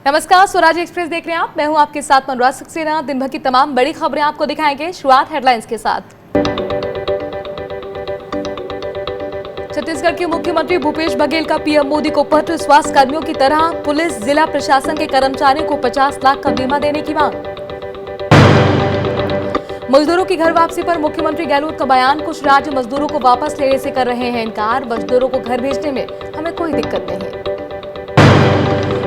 नमस्कार, स्वराज एक्सप्रेस देख रहे हैं आप। मैं हूं आपके साथ मनोज सक्सेना। दिन भर की तमाम बड़ी खबरें आपको दिखाएंगे। शुरुआत हेडलाइंस के साथ। छत्तीसगढ़ के मुख्यमंत्री भूपेश बघेल का पीएम मोदी को पत्र। स्वास्थ्य कर्मियों की तरह पुलिस, जिला प्रशासन के कर्मचारियों को 50 लाख का बीमा देने की मांग। मजदूरों की घर वापसी पर मुख्यमंत्री गहलोत का बयान। कुछ राज्य मजदूरों को वापस लेने से कर रहे हैं इनकार। मजदूरों को घर भेजने में हमें कोई दिक्कत नहीं।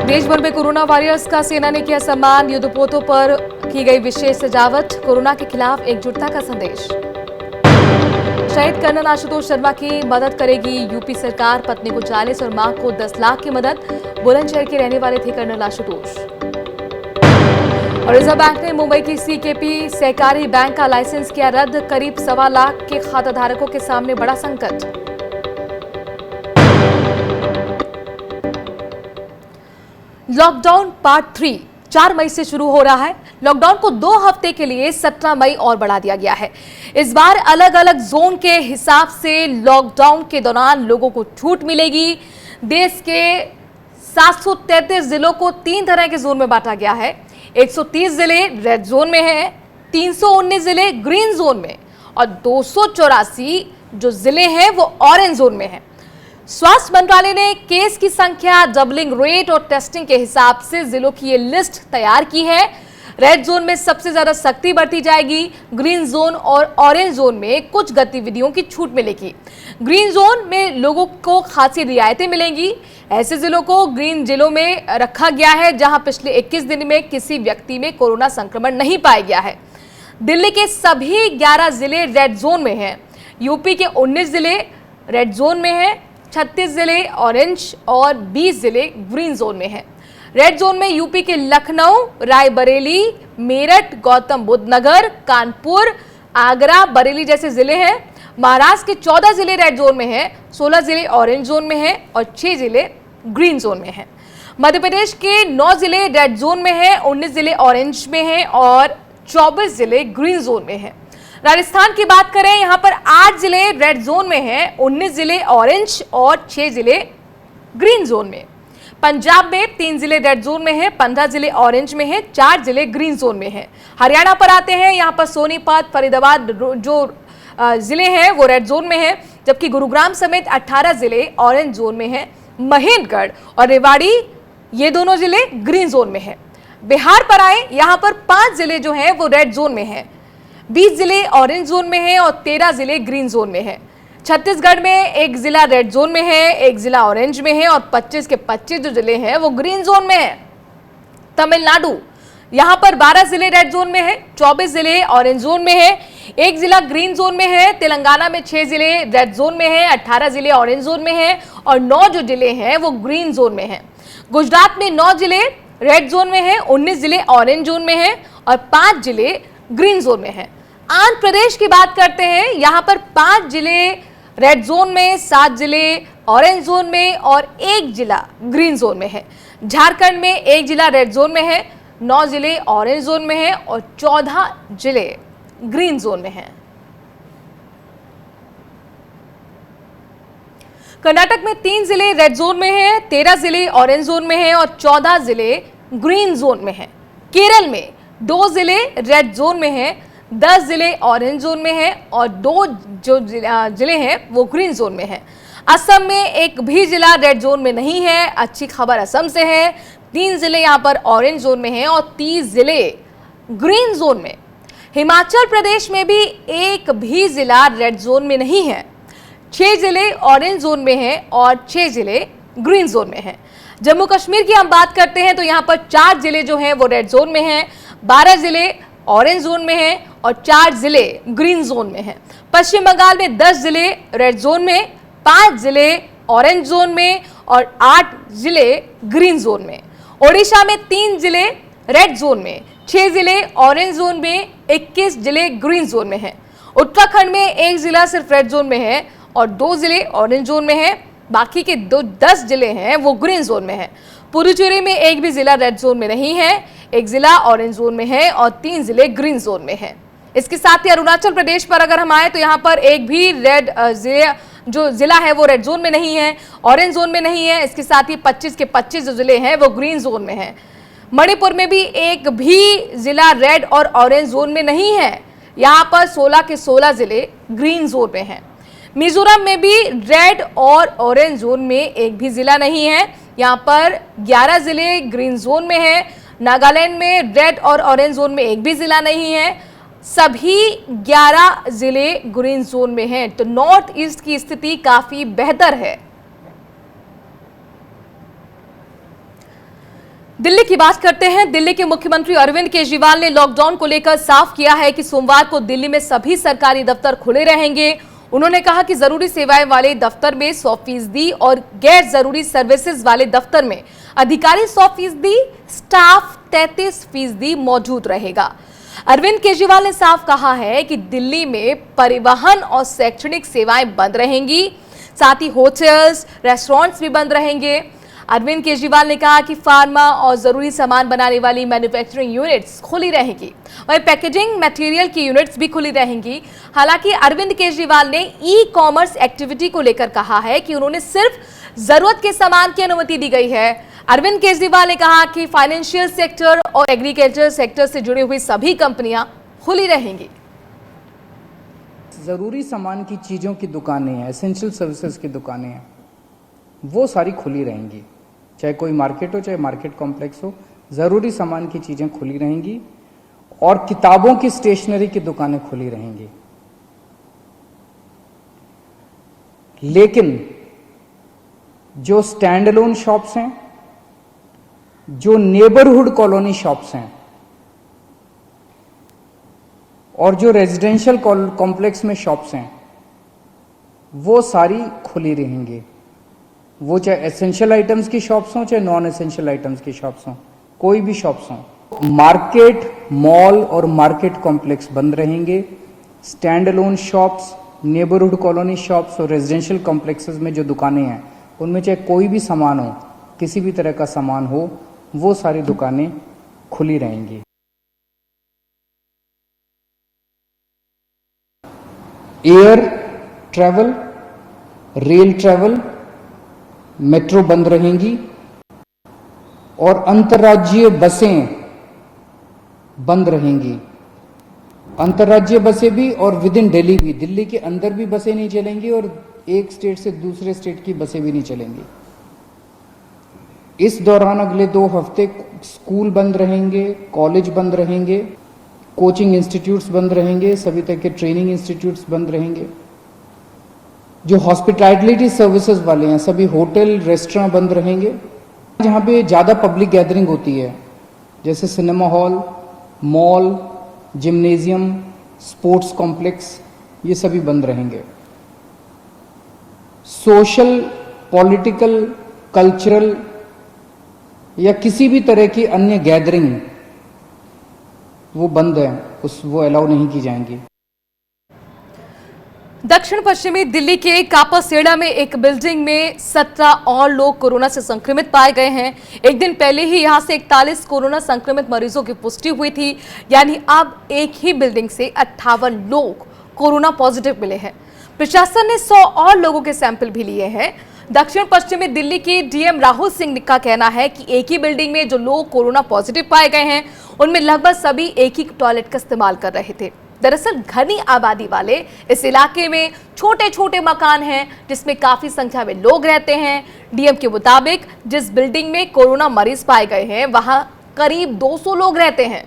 देश भर में कोरोना वॉरियर्स का सेना ने किया सम्मान। युद्धपोतों पर की गई विशेष सजावट। कोरोना के खिलाफ एकजुटता का संदेश। शहीद कर्नल आशुतोष शर्मा की मदद करेगी यूपी सरकार। पत्नी को 40 और मां को 10 लाख की मदद। बुलंदशहर के रहने वाले थे कर्नल आशुतोष। और रिजर्व बैंक ने मुंबई की सीकेपी सहकारी बैंक का लाइसेंस किया रद्द। करीब 1.25 लाख के खाताधारकों के सामने बड़ा संकट। लॉकडाउन पार्ट 3 4 मई से शुरू हो रहा है। लॉकडाउन को 2 हफ्ते के लिए 17 मई और बढ़ा दिया गया है। इस बार अलग अलग जोन के हिसाब से लॉकडाउन के दौरान लोगों को छूट मिलेगी। देश के 733 जिलों को 3 तरह के जोन में बांटा गया है। 130 जिले रेड जोन में हैं, 319 जिले ग्रीन जोन में और 284 जो जिले हैं वो ऑरेंज जोन में हैं। स्वास्थ्य मंत्रालय ने केस की संख्या, डबलिंग रेट और टेस्टिंग के हिसाब से जिलों की ये लिस्ट तैयार की है। रेड जोन में सबसे ज्यादा सख्ती बरती जाएगी। ग्रीन जोन और ऑरेंज जोन में कुछ गतिविधियों की छूट मिलेगी। ग्रीन जोन में लोगों को खासी रियायतें मिलेंगी। ऐसे जिलों को ग्रीन जिलों में रखा गया है जहां पिछले 21 दिन में किसी व्यक्ति में कोरोना संक्रमण नहीं पाया गया है। दिल्ली के सभी 11 जिले रेड जोन में हैं। यूपी के 19 जिले रेड जोन में हैं। 36 जिले ऑरेंज और 20 जिले ग्रीन जोन में हैं। रेड जोन में यूपी के लखनऊ, रायबरेली, मेरठ, गौतम बुद्ध नगर, कानपुर, आगरा, बरेली जैसे जिले हैं। महाराष्ट्र के 14 जिले रेड जोन में हैं, 16 जिले ऑरेंज जोन में हैं और 6 जिले ग्रीन जोन में हैं। मध्य प्रदेश के 9 जिले रेड जोन में हैं, 19 जिले ऑरेंज में हैं और 24 जिले ग्रीन जोन में हैं। राजस्थान की बात करें, यहां पर 8 जिले रेड जोन में हैं, 19 जिले ऑरेंज और 6 जिले ग्रीन जोन में। पंजाब में 3 जिले रेड जोन में हैं, 15 जिले ऑरेंज में हैं, 4 जिले ग्रीन जोन में हैं। हरियाणा पर आते हैं, यहां पर सोनीपत, फरीदाबाद जो जिले हैं वो रेड जोन में हैं, जबकि गुरुग्राम समेत 18 जिले ऑरेंज जोन में हैं। महेंद्रगढ़ और रेवाड़ी ये दोनों जिले ग्रीन जोन में हैं। बिहार पर आए, यहां पर 5 जिले जो हैं वो रेड जोन में हैं, 20 जिले ऑरेंज जोन में हैं और 13 जिले ग्रीन जोन में हैं। छत्तीसगढ़ में 1 जिला रेड जोन में है, 1 जिला ऑरेंज में है और 25 के 25 जो जिले हैं वो ग्रीन जोन में हैं। तमिलनाडु, यहां पर 12 जिले रेड जोन में है, 24 जिले ऑरेंज जोन में है, 1 जिला ग्रीन जोन में है। तेलंगाना में 6 जिले रेड जोन में है, 18 जिले ऑरेंज जोन में है और 9 जो जिले हैं वो ग्रीन जोन में है। गुजरात में 9 जिले रेड जोन में है, 19 जिले ऑरेंज जोन में है और 5 जिले ग्रीन जोन में है। आंध्र प्रदेश की बात करते हैं, यहां पर 5 जिले रेड जोन में, 7 जिले ऑरेंज जोन में और 1 जिला ग्रीन जोन में है। झारखंड में 1 जिला रेड जोन में है, 9 जिले ऑरेंज जोन में है और 14 जिले ग्रीन जोन में हैं। कर्नाटक में 3 जिले रेड जोन में हैं, 13 जिले ऑरेंज जोन में हैं और 14 जिले ग्रीन जोन में हैं। केरल में 2 जिले रेड जोन में हैं, 10 जिले ऑरेंज जोन में हैं और 2 जो जिले हैं वो ग्रीन जोन में हैं। असम में 1 भी जिला रेड जोन में नहीं है। अच्छी खबर असम से है, 3 जिले यहाँ पर ऑरेंज जोन में हैं और 30 जिले ग्रीन जोन में। हिमाचल प्रदेश में भी 1 भी जिला रेड जोन में नहीं है, 6 जिले ऑरेंज जोन में हैं और 6 जिले ग्रीन जोन में हैं। जम्मू कश्मीर की हम बात करते हैं तो यहाँ पर 4 जिले जो हैं वो रेड जोन में हैं, 12 जिले ऑरेंज जोन में हैं और 4 जिले ग्रीन जोन में हैं। पश्चिम बंगाल में 10 जिले रेड जोन में, 5 जिले ऑरेंज जोन में और 8 जिले ग्रीन जोन में। ओडिशा में 3 जिले रेड जोन में, 6 जिले ऑरेंज जोन में, 21 जिले ग्रीन जोन में हैं। उत्तराखंड में 1 जिला सिर्फ रेड जोन में है और 2 जिले ऑरेंज जोन में है, बाकी के 10 जिले हैं वो ग्रीन जोन में हैं। पुडुचेरी में 1 भी जिला रेड जोन में नहीं है, 1 जिला ऑरेंज जोन में है और 3 जिले ग्रीन जोन में है। इसके साथ ही अरुणाचल प्रदेश पर अगर हम आए तो यहाँ पर 1 भी रेड जो जिला है वो रेड जोन में नहीं है, ऑरेंज जोन में नहीं है। इसके साथ ही 25 के 25 जो जिले हैं वो ग्रीन जोन में हैं। मणिपुर में भी एक भी जिला रेड और ऑरेंज जोन में नहीं है। यहां पर 16 के 16 जिले ग्रीन जोन में हैं। मिजोरम में भी रेड और ऑरेंज जोन में एक भी जिला नहीं है। यहां पर 11 जिले ग्रीन जोन में हैं। नागालैंड में रेड और ऑरेंज जोन में एक भी जिला नहीं है। सभी 11 जिले ग्रीन जोन में हैं। तो नॉर्थ ईस्ट की स्थिति काफी बेहतर है। दिल्ली की बात करते हैं। दिल्ली के मुख्यमंत्री अरविंद केजरीवाल ने लॉकडाउन को लेकर साफ किया है कि सोमवार को दिल्ली में सभी सरकारी दफ्तर खुले रहेंगे। उन्होंने कहा कि जरूरी सेवाएं वाले दफ्तर में 100% और गैर जरूरी सर्विसेज वाले दफ्तर में अधिकारी 100%, स्टाफ 33% मौजूद रहेगा। अरविंद केजरीवाल ने साफ कहा है कि दिल्ली में परिवहन और शैक्षणिक सेवाएं बंद रहेंगी, साथ ही होटल्स, रेस्टोरेंट्स भी बंद रहेंगे। अरविंद केजरीवाल ने कहा कि फार्मा और जरूरी सामान बनाने वाली मैन्युफैक्चरिंग यूनिट्स खुली रहेंगी, वहीं पैकेजिंग मटेरियल की यूनिट्स भी खुली रहेंगी। हालांकि अरविंद केजरीवाल ने ई कॉमर्स एक्टिविटी को लेकर कहा है कि उन्होंने सिर्फ जरूरत के सामान की अनुमति दी गई है। अरविंद केजरीवाल ने कहा कि फाइनेंशियल सेक्टर और एग्रीकल्चर सेक्टर से जुड़ी हुई सभी कंपनियां खुली रहेंगी। जरूरी सामान की चीजों की दुकानें हैं, एसेंशियल सर्विसेज की दुकानें हैं, वो सारी खुली रहेंगी। चाहे कोई मार्केट हो, चाहे मार्केट कॉम्प्लेक्स हो, जरूरी सामान की चीजें खुली रहेंगी और किताबों की स्टेशनरी की दुकानें खुली रहेंगी। लेकिन जो स्टैंड अलोन शॉप्स हैं, जो नेबरहुड कॉलोनी शॉप्स हैं और जो रेजिडेंशियल कॉम्प्लेक्स में शॉप्स हैं, वो सारी खुली रहेंगी। वो चाहे एसेंशियल आइटम्स की शॉप्स हों, चाहे नॉन एसेंशियल आइटम्स की शॉप्स हों, कोई भी शॉप्स हों। मार्केट, मॉल और मार्केट कॉम्प्लेक्स बंद रहेंगे। Stand alone shops, neighbourhood colony shops और रेजिडेंशियल कॉम्प्लेक्सेस में जो दुकानें हैं, उनमें चाहे कोई भी सामान हो, किसी भी तरह का सामान हो, वो सारी दुकानें खुली रहेंगी। Air travel, rail travel, metro बंद रहेंगी और अंतर्राज्यीय बसें बंद रहेंगी। अंतर्राज्यीय बसें भी और विद इन दिल्ली भी, दिल्ली के अंदर भी बसें नहीं चलेंगी और एक स्टेट से दूसरे स्टेट की बसें भी नहीं चलेंगी। इस दौरान अगले 2 हफ्ते स्कूल बंद रहेंगे, कॉलेज बंद रहेंगे, कोचिंग इंस्टीट्यूट्स बंद रहेंगे, सभी तरह के ट्रेनिंग इंस्टीट्यूट्स बंद रहेंगे। जो हॉस्पिटैलिटी सर्विसेज वाले हैं, सभी होटल, रेस्टोरेंट बंद रहेंगे। जहाँ पे ज़्यादा पब्लिक गैदरिंग होती है, जैसे cinema hall, mall, gymnasium, sports complex, ये सभी बंद रहेंगे। सोशल, पॉलिटिकल, कल्चरल या किसी भी तरह की अन्य गैदरिंग वो बंद है, वो अलाउ नहीं की जाएंगी। दक्षिण पश्चिमी दिल्ली के कापासेड़ा में एक बिल्डिंग में 17 और लोग कोरोना से संक्रमित पाए गए हैं। एक दिन पहले ही यहां से 41 कोरोना संक्रमित मरीजों की पुष्टि हुई थी, यानी अब एक ही बिल्डिंग से 58 लोग कोरोना पॉजिटिव मिले हैं। प्रशासन ने 100 और लोगों के सैंपल भी लिए हैं। दक्षिण पश्चिमी दिल्ली के डीएम राहुल सिंह का कहना है कि एक ही बिल्डिंग में जो लोग कोरोना पॉजिटिव पाए गए हैं, उनमें लगभग सभी एक ही टॉयलेट का इस्तेमाल कर रहे थे। दरअसल घनी आबादी वाले इस इलाके में छोटे छोटे मकान हैं, जिसमें काफी संख्या में लोग रहते हैं। डीएम के मुताबिक जिस बिल्डिंग में कोरोना मरीज पाए गए हैं, वहां करीब 200 लोग रहते हैं।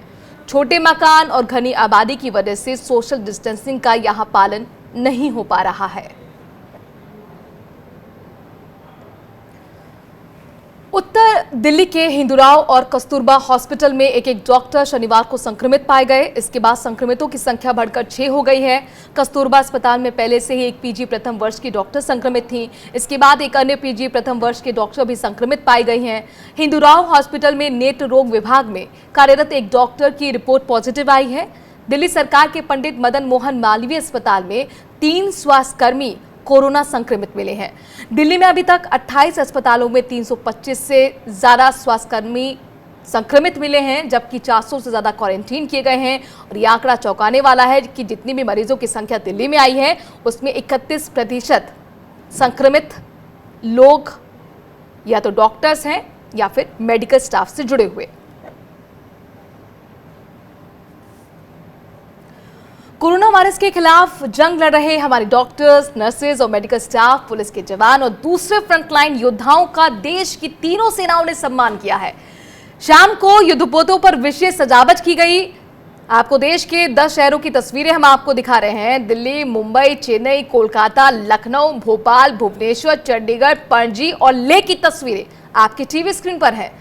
छोटे मकान और घनी आबादी की वजह से सोशल डिस्टेंसिंग का यहां पालन नहीं हो पा रहा है। उत्तर दिल्ली के हिंदुराव और कस्तूरबा हॉस्पिटल में एक डॉक्टर शनिवार को संक्रमित पाए गए। इसके बाद संक्रमितों की संख्या बढ़कर 6 हो गई है। कस्तूरबा अस्पताल में पहले से ही एक पीजी प्रथम वर्ष की डॉक्टर संक्रमित थी। इसके बाद एक अन्य पीजी प्रथम वर्ष के डॉक्टर भी संक्रमित पाई गई हैं। हिंदुराव हॉस्पिटल में नेत्र रोग विभाग में कार्यरत एक डॉक्टर की रिपोर्ट पॉजिटिव आई है। दिल्ली सरकार के पंडित मदन मोहन मालवीय अस्पताल में 3 स्वास्थ्यकर्मी कोरोना संक्रमित मिले हैं। दिल्ली में अभी तक 28 अस्पतालों में 325 से ज्यादा स्वास्थ्यकर्मी संक्रमित मिले हैं, जबकि 400 से ज्यादा क्वारंटीन किए गए हैं। और यह आंकड़ा चौंकाने वाला है कि जितनी भी मरीजों की संख्या दिल्ली में आई है, उसमें 31% संक्रमित लोग या तो डॉक्टर्स हैं या फिर मेडिकल स्टाफ से जुड़े हुए। वायरस के खिलाफ जंग लड़ रहे हमारे डॉक्टर्स, नर्सेज और मेडिकल स्टाफ, पुलिस के जवान और दूसरे फ्रंटलाइन योद्धाओं का देश की तीनों सेनाओं ने सम्मान किया है। शाम को युद्धपोतों पर विशेष सजावट की गई। आपको देश के 10 शहरों की तस्वीरें हम आपको दिखा रहे हैं। दिल्ली, मुंबई, चेन्नई, कोलकाता, लखनऊ, भोपाल, भुवनेश्वर, चंडीगढ़, पणजी और लेह की तस्वीरें आपकी टीवी स्क्रीन पर है।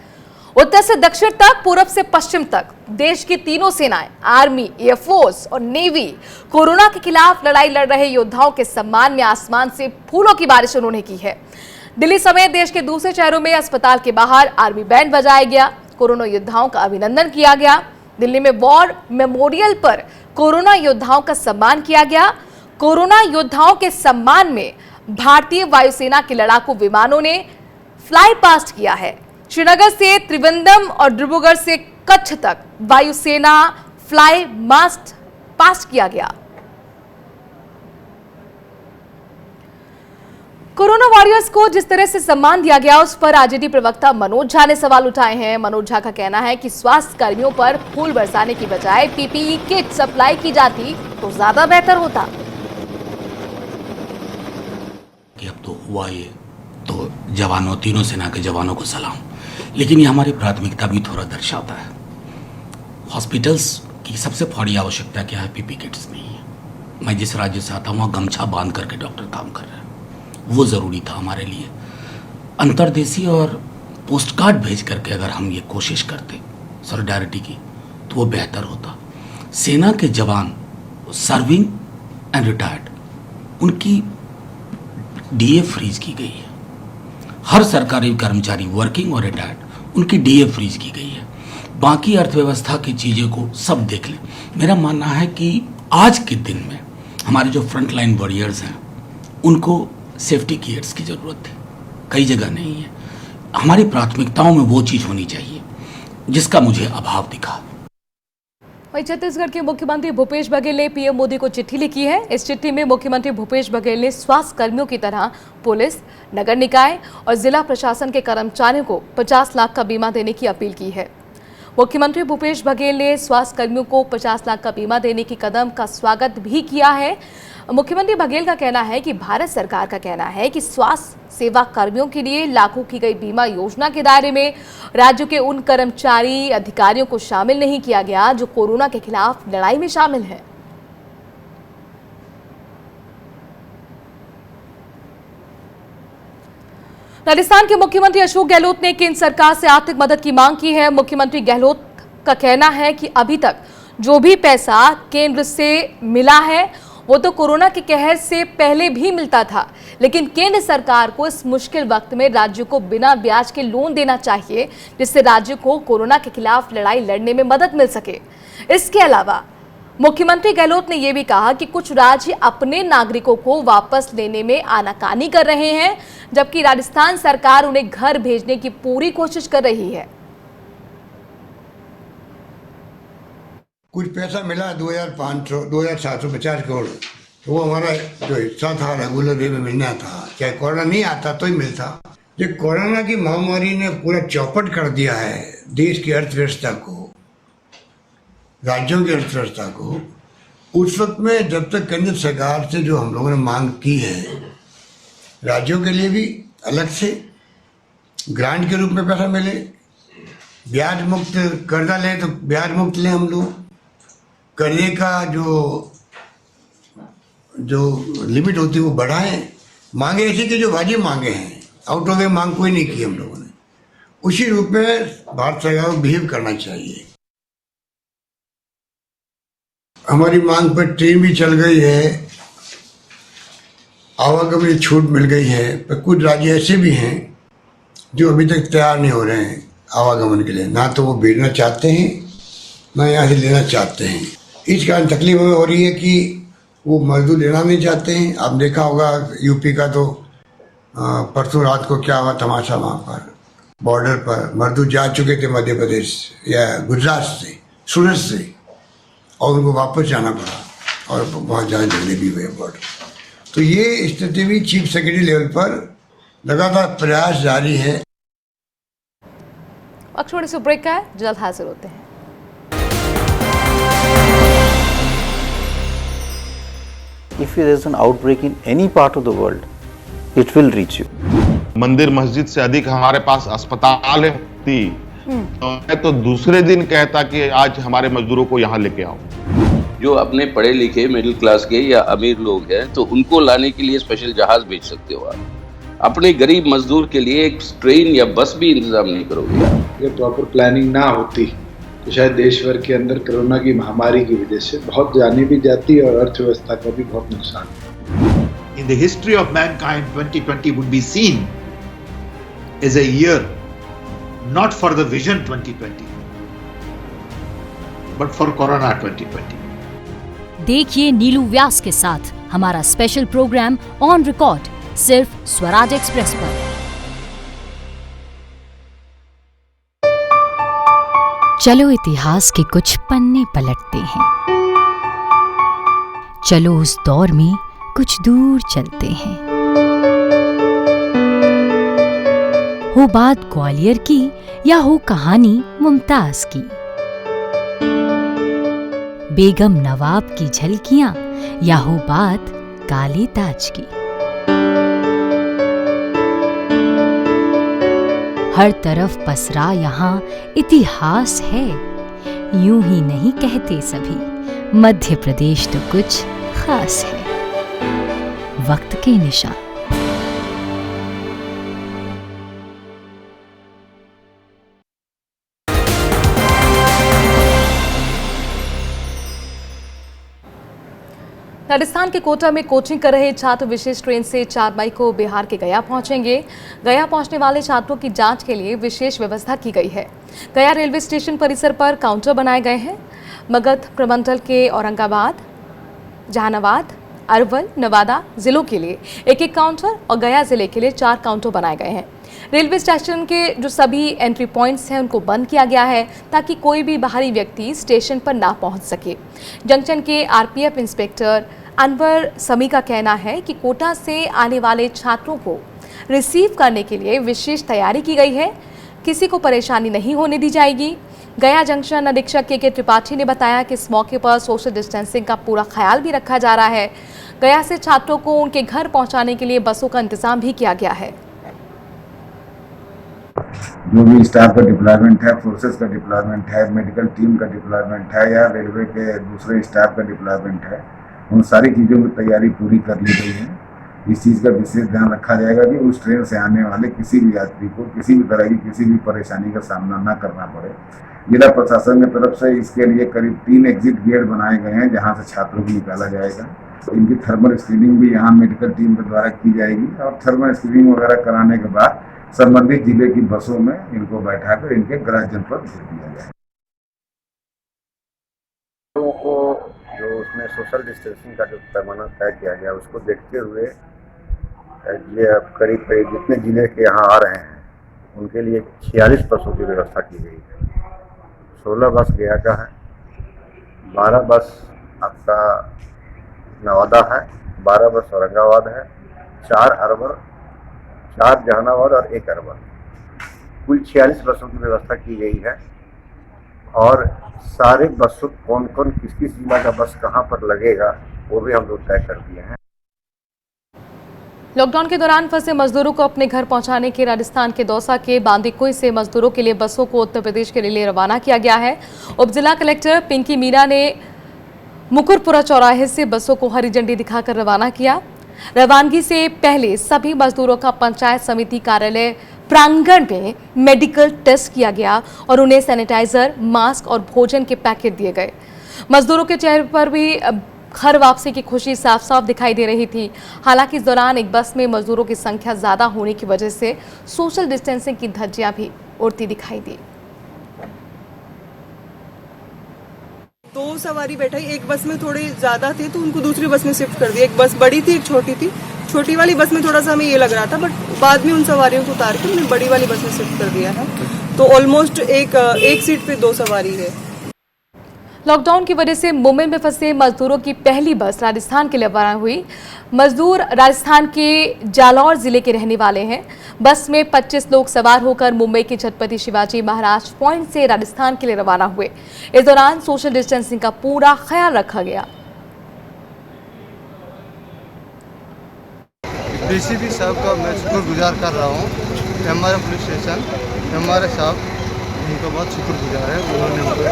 उत्तर से दक्षिण तक, पूरब से पश्चिम तक देश की तीनों सेनाएं, आर्मी, एयरफोर्स और नेवी, कोरोना के खिलाफ लड़ाई लड़ रहे योद्धाओं के सम्मान में आसमान से फूलों की बारिश उन्होंने की है। दिल्ली समेत देश के दूसरे शहरों में अस्पताल के बाहर आर्मी बैंड बजाया गया, कोरोना योद्धाओं का अभिनंदन किया गया। दिल्ली में वॉर मेमोरियल पर कोरोना योद्धाओं का सम्मान किया गया। कोरोना योद्धाओं के सम्मान में भारतीय वायुसेना के लड़ाकू विमानों ने फ्लाई पास्ट किया है। श्रीनगर से त्रिवेंद्रम और डिब्रूगढ़ से कच्छ तक वायुसेना फ्लाई मास्ट पास्ट किया गया। कोरोना वॉरियर्स को जिस तरह से सम्मान दिया गया, उस पर आरजेडी प्रवक्ता मनोज झा ने सवाल उठाए हैं। मनोज झा का कहना है कि स्वास्थ्य कर्मियों पर फूल बरसाने की बजाय पीपीई किट सप्लाई की जाती तो ज्यादा बेहतर होता। कि अब तो हुआ ये, तो जवानों, तीनों सेना के जवानों को सलाम, लेकिन ये हमारी प्राथमिकता भी थोड़ा दर्शाता है। हॉस्पिटल्स की सबसे बड़ी आवश्यकता क्या है? पीपी किट्स नहीं है। मैं जिस राज्य से आता हूँ वहाँ गमछा बांध करके डॉक्टर काम कर रहे हैं, वो ज़रूरी था हमारे लिए। अंतर्देशीय और पोस्ट कार्ड भेज करके अगर हम ये कोशिश करते सॉलिडारिटी की, तो वो बेहतर होता। सेना के जवान सर्विंग एंड रिटायर्ड, उनकी डीए फ्रीज की गई है। हर सरकारी कर्मचारी वर्किंग और रिटायर्ड, उनकी डीए फ्रीज की गई है। बाकी अर्थव्यवस्था की चीज़ों को सब देख लें। मेरा मानना है कि आज के दिन में हमारे जो फ्रंट लाइन वॉरियर्स हैं, उनको सेफ्टी किट्स की ज़रूरत थी, कई जगह नहीं है। हमारी प्राथमिकताओं में वो चीज़ होनी चाहिए जिसका मुझे अभाव दिखा। वहीं छत्तीसगढ़ के मुख्यमंत्री भूपेश बघेल ने पीएम मोदी को चिट्ठी लिखी है। इस चिट्ठी में मुख्यमंत्री भूपेश बघेल ने स्वास्थ्य कर्मियों की तरह पुलिस, नगर निकाय और जिला प्रशासन के कर्मचारियों को 50 लाख का बीमा देने की अपील की है। मुख्यमंत्री भूपेश बघेल ने स्वास्थ्य कर्मियों को 50 लाख का बीमा देने की कदम का स्वागत भी किया है। मुख्यमंत्री बघेल का कहना है कि भारत सरकार का कहना है कि स्वास्थ्य सेवा कर्मियों के लिए लागू की गई बीमा योजना के दायरे में राज्यों के उन कर्मचारी अधिकारियों को शामिल नहीं किया गया जो कोरोना के खिलाफ लड़ाई में शामिल हैं। राजस्थान के मुख्यमंत्री अशोक गहलोत ने केंद्र सरकार से आर्थिक मदद की मांग की है। मुख्यमंत्री गहलोत का कहना है कि अभी तक जो भी पैसा केंद्र से मिला है वो तो कोरोना के कहर से पहले भी मिलता था, लेकिन केंद्र सरकार को इस मुश्किल वक्त में राज्यों को बिना ब्याज के लोन देना चाहिए, जिससे राज्य को कोरोना के खिलाफ लड़ाई लड़ने में मदद मिल सके। इसके अलावा मुख्यमंत्री गहलोत ने यह भी कहा कि कुछ राज्य अपने नागरिकों को वापस लेने में आनाकानी कर रहे हैं, जबकि राजस्थान सरकार उन्हें घर भेजने की पूरी कोशिश कर रही है। कुछ पैसा मिला 2750 करोड़, तो वो हमारा जो हिस्सा था रेगुलर वे में मिलना था, चाहे कोरोना नहीं आता तो ही मिलता। ये कोरोना की महामारी ने पूरा चौपट कर दिया है देश की अर्थव्यवस्था को, राज्यों की अर्थव्यवस्था को। उस वक्त में जब तक केंद्र सरकार से जो हम लोगों ने मांग की है, राज्यों के लिए भी अलग से ग्रांट के रूप में पैसा मिले, ब्याज मुक्त कर्जा ले तो ब्याज मुक्त लें हम लोग, कर्जे का जो लिमिट होती है वो बढ़ाएं, मांगे ऐसी कि जो वाजिब मांगे हैं, आउट ऑफ वे मांग कोई नहीं की हम लोगों ने। उसी रूप में भारत सरकार को बिहेव करना चाहिए। हमारी मांग पर ट्रेन भी चल गई है, आवागमन छूट मिल गई है, पर कुछ राज्य ऐसे भी हैं जो अभी तक तैयार नहीं हो रहे हैं आवागमन के लिए। ना तो वो भेजना चाहते हैं, ना यहाँ से लेना चाहते हैं। इस कारण तकलीफ हमें हो रही है कि वो मजदूर लेना नहीं चाहते हैं। आप देखा होगा यूपी का तो परसों रात को क्या हुआ तमाशा, वहाँ पर बॉर्डर पर मजदूर जा चुके थे मध्य प्रदेश या गुजरात से, सूरत से, और उनको वापस जाना पड़ा और बहुत ज़्यादा झगड़े भी हुए बॉर्डर। तो ये स्थिति भी चीफ सेक्रेटरी लेवल पर लगातार प्रयास जारी है। छोटे से ब्रेक का है, जल्द हाजिर होते हैं। if there is an outbreak in any part of the world, it will reach you. मंदिर मस्जिद से अधिक हमारे पास अस्पताल थी, तो मैं तो दूसरे दिन कहता कि आज हमारे मजदूरों को यहाँ लेके आओ। जो अपने पढ़े लिखे मिडिल क्लास के या अमीर लोग हैं तो उनको लाने के लिए स्पेशल जहाज भेज सकते हो आप, अपने गरीब मजदूर के लिए एक ट्रेन या बस भी इंतजाम नहीं करोगे आप। ये प्रॉपर प्लानिंग ना होती तो शायद देश भर के अंदर कोरोना की महामारी की वजह से बहुत जाने भी जाती और अर्थव्यवस्था का भी बहुत नुकसान। In the history of mankind, 2020 would be seen as a year not for the Vision 2020 but for Corona 2020. देखिए नीलू व्यास के साथ हमारा स्पेशल प्रोग्राम ऑन रिकॉर्ड सिर्फ स्वराज एक्सप्रेस पर। चलो इतिहास के कुछ पन्ने पलटते हैं, चलो उस दौर में कुछ दूर चलते हैं। हो बात ग्वालियर की या हो कहानी मुमताज की, बेगम नवाब की झलकियां या हो बात काले ताज की, हर तरफ पसरा यहाँ इतिहास है। यूं ही नहीं कहते सभी, मध्य प्रदेश तो कुछ खास है। वक्त के निशान। राजस्थान के कोटा में कोचिंग कर रहे छात्र विशेष ट्रेन से 4 मई को बिहार के गया पहुंचेंगे। गया पहुंचने वाले छात्रों की जांच के लिए विशेष व्यवस्था की गई है। गया रेलवे स्टेशन परिसर पर काउंटर बनाए गए हैं। मगध प्रमंडल के औरंगाबाद, जहानाबाद, अरवल, नवादा जिलों के लिए एक काउंटर और गया जिले के लिए 4 काउंटर बनाए गए हैं। रेलवे स्टेशन के जो सभी एंट्री पॉइंट्स हैं उनको बंद किया गया है ताकि कोई भी बाहरी व्यक्ति स्टेशन पर ना पहुंच सके। जंक्शन के आरपीएफ इंस्पेक्टर अनवर समी का कहना है कि कोटा से आने वाले छात्रों को रिसीव करने के लिए विशेष तैयारी की गई है, किसी को परेशानी नहीं होने दी जाएगी। गया जंक्शन अधीक्षक के त्रिपाठी ने बताया कि इस मौके पर सोशल डिस्टेंसिंग का पूरा ख्याल भी रखा जा रहा है। गया से छात्रों को उनके घर पहुंचाने के लिए बसों का इंतजाम भी किया गया है। जो भी स्टाफ का डिप्लॉयमेंट है, फोर्सेस का डिप्लॉयमेंट है, मेडिकल टीम का डिप्लॉयमेंट है या रेलवे के दूसरे स्टाफ का डिप्लॉयमेंट है, उन सारी चीज़ों की तैयारी पूरी कर ली गई है। इस चीज़ का विशेष ध्यान रखा जाएगा कि उस ट्रेन से आने वाले किसी भी यात्री को किसी भी तरह की किसी भी परेशानी का सामना न करना पड़े। जिला प्रशासन की तरफ से इसके लिए करीब 3 एग्जिट गेट बनाए गए हैं जहाँ से छात्रों को निकाला जाएगा। इनकी थर्मल स्क्रीनिंग भी यहाँ मेडिकल टीम के द्वारा की जाएगी और थर्मल स्क्रीनिंग वगैरह कराने के बाद संबंधित जिले की बसों में इनको बैठाकर इनके गृह जनपद भेज दिया जाए। लोगों को जो उसमें सोशल डिस्टेंसिंग का जो पैमाना तय किया गया उसको देखते हुए ये अब करीब जितने जिले के यहाँ आ रहे हैं उनके लिए 46 बसों की व्यवस्था की गई है। 16 बस गया का है, 12 बस आपका नवादा है, 12 बस औरंगाबाद है, 4 अरवल, 4 जहानाबाद और 1 अरवल, कुल 46 बसों की व्यवस्था की गई है। और सारे बसों कौन कौन किस किस जिला का बस कहाँ पर लगेगा वो भी हम लोग तय कर दिए हैं। लॉकडाउन के दौरान फंसे मजदूरों को अपने घर पहुंचाने के राजस्थान के दौसा के बांदीकुई से मजदूरों के लिए बसों को उत्तर प्रदेश के लिए रवाना किया गया है। उप जिला कलेक्टर पिंकी मीना ने मुकुरपुरा चौराहे से बसों को हरी झंडी दिखाकर रवाना किया। रवानगी से पहले सभी मजदूरों का पंचायत समिति कार्यालय प्रांगण में मेडिकल टेस्ट किया गया और उन्हें सैनिटाइजर, मास्क और भोजन के पैकेट दिए गए। मजदूरों के चेहरे पर भी घर वापसी की खुशी साफ साफ दिखाई दे रही थी। हालांकि इस दौरान एक बस में मजदूरों की संख्या ज्यादा होने की वजह से सोशल डिस्टेंसिंग की धज्जियां भी उड़ती दिखाई दी। 2 सवारी बैठाई, एक बस में थोड़े ज्यादा थे तो उनको दूसरी बस में शिफ्ट कर दिया। एक बस बड़ी थी, एक छोटी थी। छोटी वाली बस में थोड़ा सा हमें ये लग रहा था, बट बाद में उन सवारियों को उतार के हमने बड़ी वाली बस में शिफ्ट कर दिया है। तो ऑलमोस्ट एक सीट पे 2 सवारी है। लॉकडाउन की वजह से मुंबई में फंसे मजदूरों की पहली बस राजस्थान के लिए रवाना हुई। मजदूर राजस्थान के जालौर जिले के रहने वाले हैं। बस में 25 लोग सवार होकर मुंबई के छत्रपति शिवाजी महाराज पॉइंट से राजस्थान के लिए रवाना हुए। इस दौरान सोशल डिस्टेंसिंग का पूरा ख्याल रखा गया। डीसीपी साहब का मैं शुक्रगुजार कर रहा हूँ। एमआरएम पुलिस स्टेशन एमआरए साहब उनका बहुत शुक्रगुजार है, उन्होंने हमको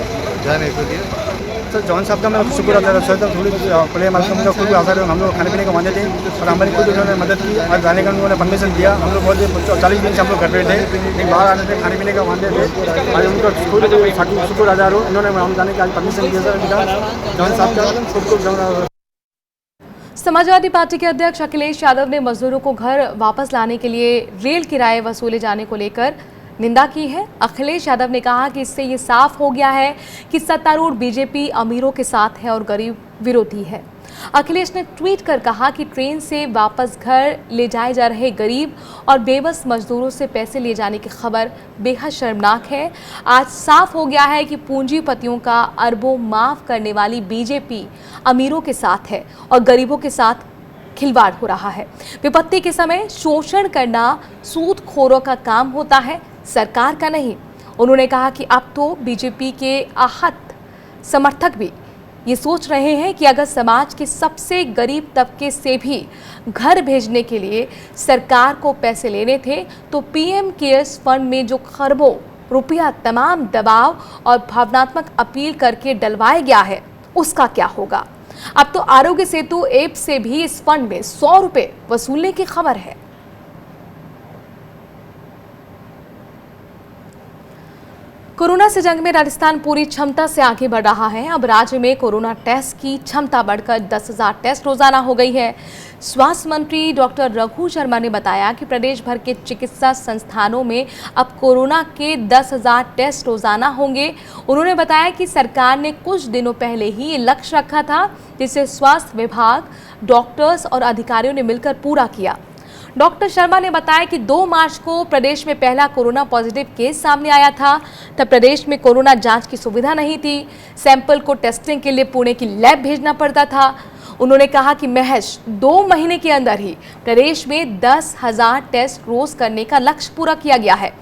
जाने को दिया। सर जॉन साहब का मैं शुक्र अदा करता हूँ। थोड़ी प्ले मालूम हम लोग कोई भी अवसर हम लोग खाने पीने को मांगे थे और हमारी खुद उन्होंने मदद की और जाने का उन्होंने परमिशन दिया। हम लोग बहुत 40 दिन से हम लोग घर पे थे, लेकिन बाहर आने थे, खाने पीने का मांगे थे। आज उनको शुक्र अदा हो, उन्होंने हम जाने की आज परमिशन दिया सर जॉन साहब का शुक्र। समाजवादी पार्टी के अध्यक्ष अखिलेश यादव ने मजदूरों को घर वापस लाने के लिए रेल किराए वसूले जाने को लेकर निंदा की है। अखिलेश यादव ने कहा कि इससे ये साफ हो गया है कि सत्तारूढ़ बीजेपी अमीरों के साथ है और गरीब विरोधी है। अखिलेश ने ट्वीट कर कहा कि ट्रेन से वापस घर ले जाए जा रहे गरीब और बेबस मजदूरों से पैसे लिए जाने की खबर बेहद शर्मनाक है। आज साफ हो गया है कि पूंजीपतियों का अरबों माफ करने वाली बीजेपी अमीरों के साथ है और गरीबों के साथ खिलवाड़ हो रहा है। विपत्ति के समय शोषण करना सूदखोरों का काम होता है, सरकार का नहीं। उन्होंने कहा कि अब तो बीजेपी के आहत समर्थक भी ये सोच रहे हैं कि अगर समाज के सबसे गरीब तबके से भी घर भेजने के लिए सरकार को पैसे लेने थे तो पीएम केयर्स फंड में जो खरबों रुपया तमाम दबाव और भावनात्मक अपील करके डलवाया गया है उसका क्या होगा। अब तो आरोग्य सेतु ऐप से भी इस फंड में 100 रुपए वसूलने की खबर है। कोरोना से जंग में राजस्थान पूरी क्षमता से आगे बढ़ रहा है। अब राज्य में कोरोना टेस्ट की क्षमता बढ़कर 10,000 टेस्ट रोजाना हो गई है। स्वास्थ्य मंत्री डॉक्टर रघु शर्मा ने बताया कि प्रदेश भर के चिकित्सा संस्थानों में अब कोरोना के 10,000 टेस्ट रोजाना होंगे। उन्होंने बताया कि सरकार ने कुछ दिनों पहले ही ये लक्ष्य रखा था, जिसे स्वास्थ्य विभाग, डॉक्टर्स और अधिकारियों ने मिलकर पूरा किया। डॉक्टर शर्मा ने बताया कि 2 मार्च को प्रदेश में पहला कोरोना पॉजिटिव केस सामने आया था। तब प्रदेश में कोरोना जांच की सुविधा नहीं थी। सैंपल को टेस्टिंग के लिए पुणे की लैब भेजना पड़ता था। उन्होंने कहा कि महज 2 महीने के अंदर ही प्रदेश में 10,000 टेस्ट रोज करने का लक्ष्य पूरा किया गया है।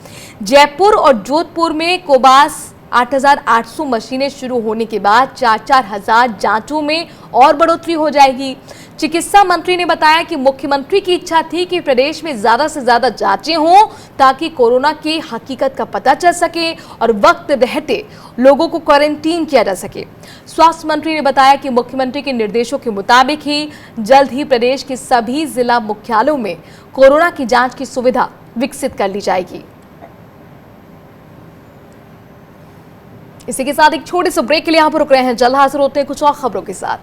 जयपुर और जोधपुर में कोबास 8,800 मशीनें शुरू होने के बाद 4,000 जांचों में और बढ़ोतरी हो जाएगी। चिकित्सा मंत्री ने बताया कि मुख्यमंत्री की इच्छा थी कि प्रदेश में ज्यादा से ज्यादा जांचें हों ताकि कोरोना की हकीकत का पता चल सके और वक्त रहते लोगों को क्वारंटीन किया जा सके। स्वास्थ्य मंत्री ने बताया कि मुख्यमंत्री के निर्देशों के मुताबिक ही जल्द ही प्रदेश के सभी जिला मुख्यालयों में कोरोना की जांच की सुविधा विकसित कर ली जाएगी। इसी के साथ एक छोटे से ब्रेक के लिए यहाँ पर रुक रहे हैं। जल्द हाजिर होते हैं कुछ और खबरों के साथ।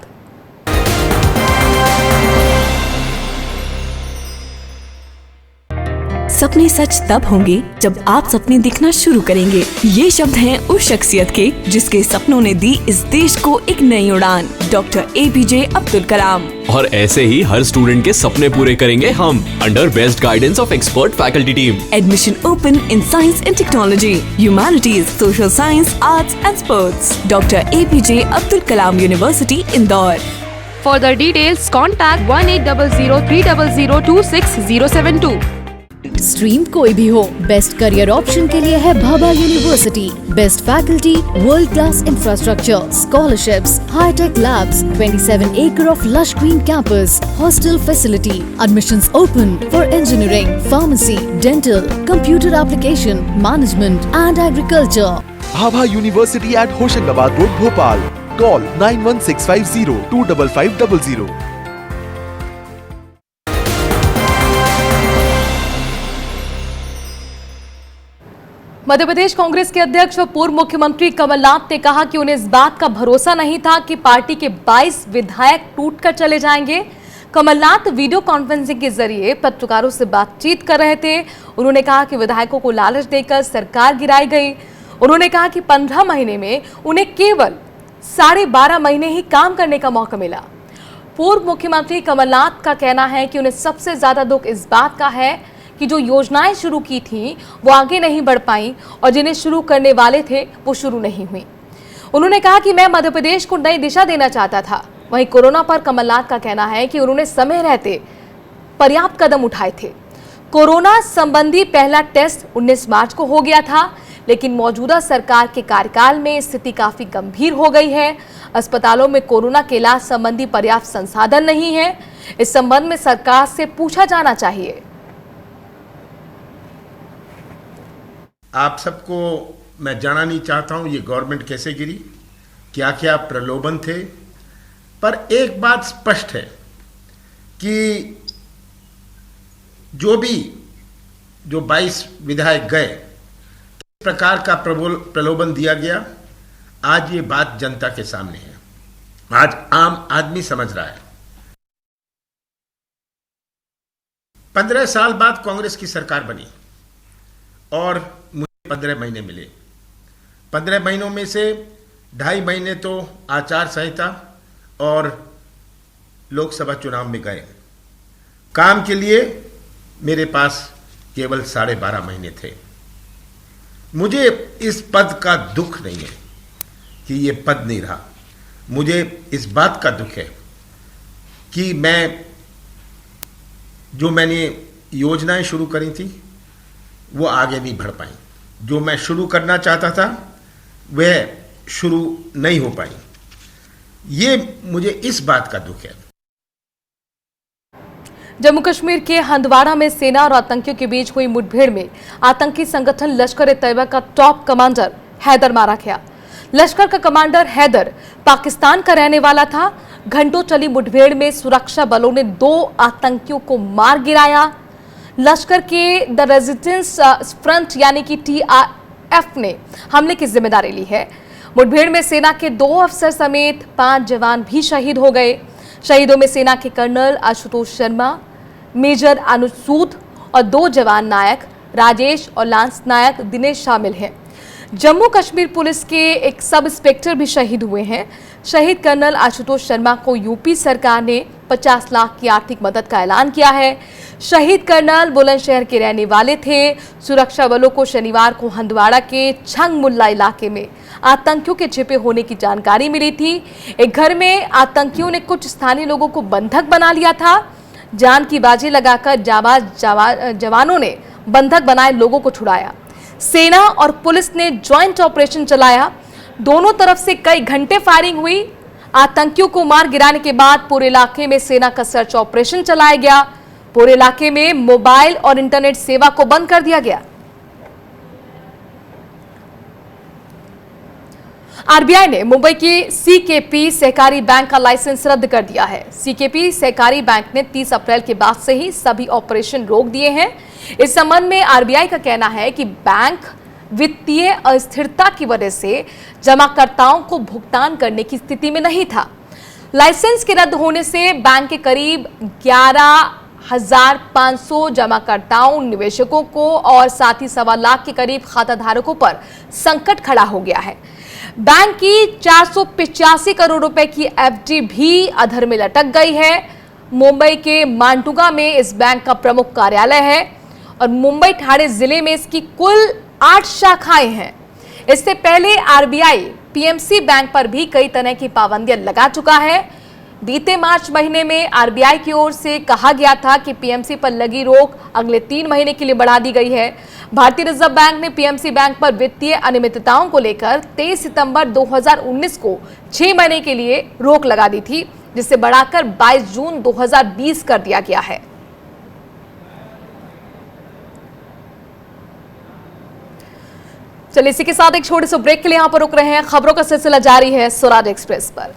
सपने सच तब होंगे जब आप सपने दिखना शुरू करेंगे। ये शब्द हैं उस शख्सियत के जिसके सपनों ने दी इस देश को एक नई उड़ान, डॉक्टर APJ अब्दुल कलाम। और ऐसे ही हर स्टूडेंट के सपने पूरे करेंगे हम, under best guidance of expert faculty team. Admission open in science and technology, humanities, social science, arts and sports. Doctor APJ Abdul Kalam university, Indore. Further details contact 180030026072। स्ट्रीम कोई भी हो, बेस्ट करियर ऑप्शन के लिए है Bhabha university. Best faculty, world class infrastructure, scholarships, hitech labs, 27 acre of lush green campus, hostel facility. Admissions open for engineering, pharmacy, dental, computer application, management and agriculture. Bhabha university at Hoshangabad road, Bhopal. Call 91650 25500। Madhya Pradesh Congress के अध्यक्ष और पूर्व मुख्यमंत्री कमलनाथ ने कहा कि उन्हें इस बात का भरोसा नहीं था कि पार्टी के 22 विधायक टूटकर चले जाएंगे। कमलनाथ वीडियो कॉन्फ्रेंसिंग के जरिए पत्रकारों से बातचीत कर रहे थे। उन्होंने कहा कि विधायकों को लालच देकर सरकार गिराई गई। उन्होंने कहा कि 15 महीने में उन्हें केवल 12.5 महीने ही काम करने का मौका मिला। पूर्व मुख्यमंत्री कमलनाथ का कहना है कि उन्हें सबसे ज्यादा दुख इस बात का है कि जो योजनाएं शुरू की थी वो आगे नहीं बढ़ पाई और जिन्हें शुरू करने वाले थे वो शुरू नहीं हुई। उन्होंने कहा कि मैं मध्य प्रदेश को नई दिशा देना चाहता था। वहीं कोरोना पर कमलनाथ का कहना है कि उन्होंने समय रहते पर्याप्त कदम उठाए थे। कोरोना संबंधी पहला टेस्ट 19 मार्च को हो गया था, लेकिन मौजूदा सरकार के कार्यकाल में स्थिति काफी गंभीर हो गई है। अस्पतालों में कोरोना के इलाज संबंधी पर्याप्त संसाधन नहीं है। इस संबंध में सरकार से पूछा जाना चाहिए। आप सबको मैं जानना नहीं चाहता हूं ये गवर्नमेंट कैसे गिरी, क्या क्या प्रलोभन थे, पर एक बात स्पष्ट है कि जो 22 विधायक गए, इस प्रकार का प्रलोभन दिया गया, आज ये बात जनता के सामने है, आज आम आदमी समझ रहा है। 15 साल बाद कांग्रेस की सरकार बनी और मुझे 15 महीने मिले। 15 महीनों में से 2.5 महीने तो आचार संहिता और लोकसभा चुनाव में गए। काम के लिए मेरे पास केवल 12.5 महीने थे। मुझे इस पद का दुख नहीं है कि ये पद नहीं रहा, मुझे इस बात का दुख है कि मैंने योजनाएं शुरू करी थी वो आगे नहीं बढ़ पाई, जो मैं शुरू करना चाहता था वह शुरू नहीं हो पाई। ये मुझे इस बात का दुख है। जम्मू कश्मीर के हंदवाड़ा में सेना और आतंकियों के बीच हुई मुठभेड़ में आतंकी संगठन लश्कर-ए-तैयबा का टॉप कमांडर हैदर मारा गया। लश्कर का कमांडर हैदर पाकिस्तान का रहने वाला था। घंटों चली मुठभेड़ में सुरक्षा बलों ने 2 आतंकियों को मार गिराया। लश्कर के द रेजिस्टेंस फ्रंट यानी कि TRF ने हमले की जिम्मेदारी ली है। मुठभेड़ में सेना के 2 अफसर समेत 5 जवान भी शहीद हो गए। शहीदों में सेना के कर्नल आशुतोष शर्मा, मेजर अनुज सूद और 2 जवान नायक राजेश और लांस नायक दिनेश शामिल हैं। जम्मू कश्मीर पुलिस के एक सब इंस्पेक्टर भी शहीद हुए हैं। शहीद कर्नल आशुतोष शर्मा को यूपी सरकार ने 50 लाख की आर्थिक मदद का ऐलान किया है। शहीद कर्नल बुलंदशहर के रहने वाले थे। सुरक्षा बलों को शनिवार को हंदवाड़ा के छंग मुल्ला इलाके में आतंकियों के छिपे होने की जानकारी मिली थी। एक घर में आतंकियों ने कुछ स्थानीय लोगों को बंधक बना लिया था। जान की बाजी लगाकर जवानों ने बंधक बनाए लोगों को छुड़ाया। सेना और पुलिस ने ज्वाइंट ऑपरेशन चलाया। दोनों तरफ से कई घंटे फायरिंग हुई। आतंकियों को मार गिराने के बाद पूरे इलाके में सेना का सर्च ऑपरेशन चलाया गया। पूरे इलाके में मोबाइल और इंटरनेट सेवा को बंद कर दिया गया। आरबीआई ने मुंबई की सीकेपी सहकारी बैंक का लाइसेंस रद्द कर दिया है। सीकेपी सहकारी बैंक ने 30 अप्रैल के बाद से ही सभी ऑपरेशन रोक दिए हैं। इस संबंध में आरबीआई का कहना है कि बैंक वित्तीय अस्थिरता की वजह से जमाकर्ताओं को भुगतान करने की स्थिति में नहीं था। लाइसेंस के रद्द होने से बैंक के करीब 11,500 जमाकर्ताओं, निवेशकों को और साथ ही 1.25 लाख के करीब खाताधारकों पर संकट खड़ा हो गया है। बैंक की 485 करोड़ रुपए की एफडी भी अधर में लटक गई है। मुंबई के मांटुगा में इस बैंक का प्रमुख कार्यालय है और मुंबई ठाणे जिले में इसकी कुल 8 शाखाएं हैं। इससे पहले आरबीआई पीएमसी बैंक पर भी कई तरह की पाबंदियां लगा चुका है। बीते मार्च महीने में आरबीआई की ओर से कहा गया था कि पीएमसी पर लगी रोक अगले 3 महीने के लिए बढ़ा दी गई है। भारतीय रिजर्व बैंक ने पीएमसी बैंक पर वित्तीय अनियमितताओं को लेकर 23 सितंबर 2019 को 6 महीने के लिए रोक लगा दी थी, जिसे बढ़ाकर 22 जून 2020 कर दिया गया है। चलिए इसी के साथ एक छोटे से ब्रेक के लिए यहां पर रुक रहे हैं। खबरों का सिलसिला जारी है स्वराज एक्सप्रेस पर।